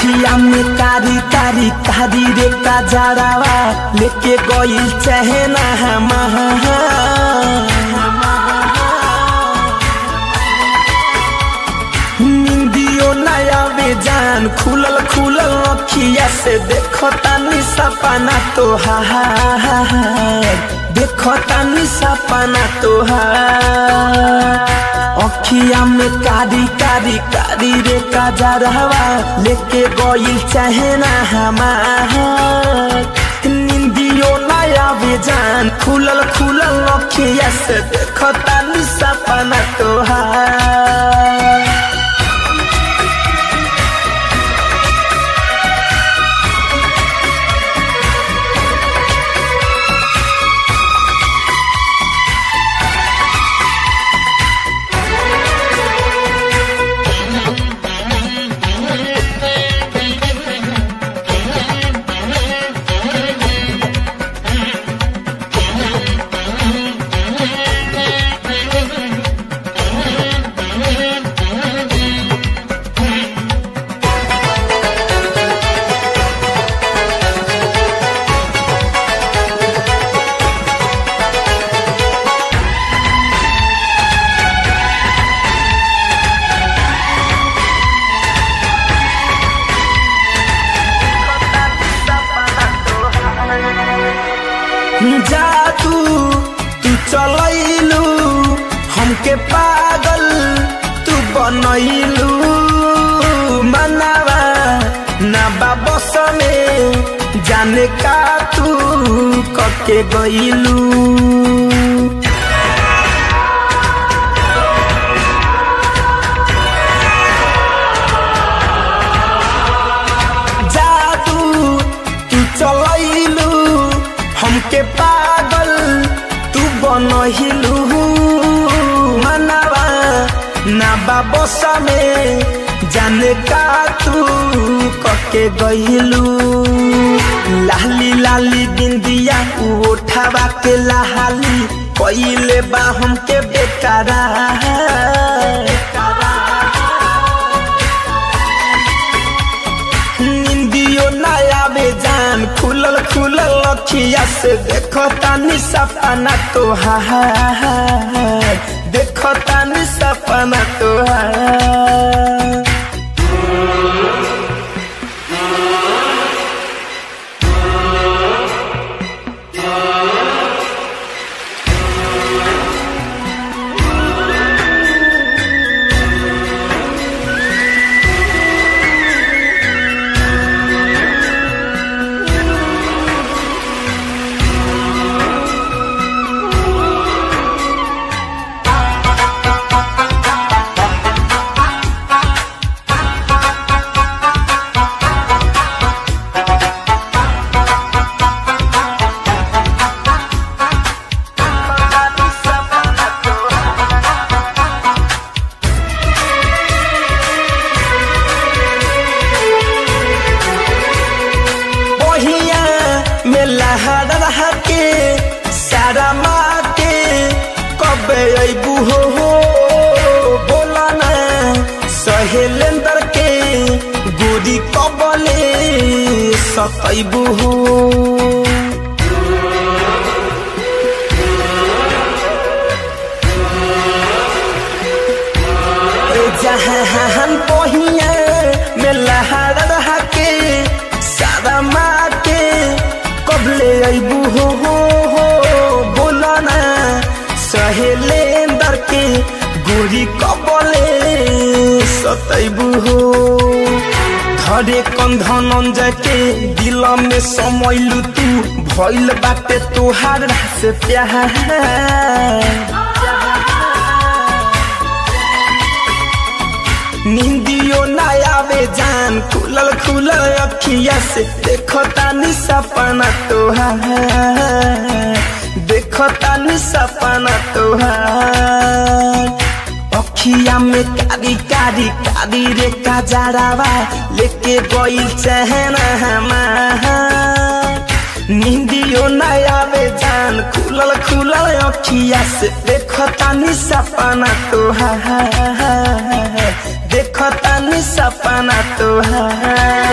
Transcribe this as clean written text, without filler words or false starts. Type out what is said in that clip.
अखिया में कारी कारी कारी रे कजरावा लेके गइल चहना निंदियो नया बेजान खुलल खुलल अखिया से देखो तानी सपना तोहार देखो तानी सपना तोहार अखिया में कारी कारी कारी रे कजरावा लेके गइल चहना हमार निंदियो नया बेजान खुलल खुलल अखिया से देखो तानी सपना तोहार। जादू तू चलैलू हमके पागल तू बनैलू मनावा ना बस में जाने का तू कके गइलू जादू तू चलैलू हमके पागल तू बनहिलू मनावा ना बस में जाने का तू कके गइलू लाली लाली बिंदिया उठावा के लाली कइले बा हमके बेकारा निंदियो नया बेजान खुलल खुलल अखिया से देखो तानी सपना तोहार देखो तानी सपना तोहार। के सारा माके कब अबू हो बोला ना सहेलेंदर के गोरी कबले सतैबू हो जहान पहिया में लहरा के सारा माके कबले अबू हो बोला ना सहेलेंदर के गोरी कबले सतैबू हो धरे कंधन जाके दिल में समैलू तू भइल बाटे तोहार से प्यार निंदियो नया बेजान खुलल खुलल अखिया से देखो तानी सपना तोहार देखो तानी सपना तोहार अखिया में कारी कारी कारी रे कजरावा लेके गइल चहना हमार निंदियो नया बेजान खुलल खुलल अखिया से देखो तानी सपना तोहार देखो तानी सपना तुहार।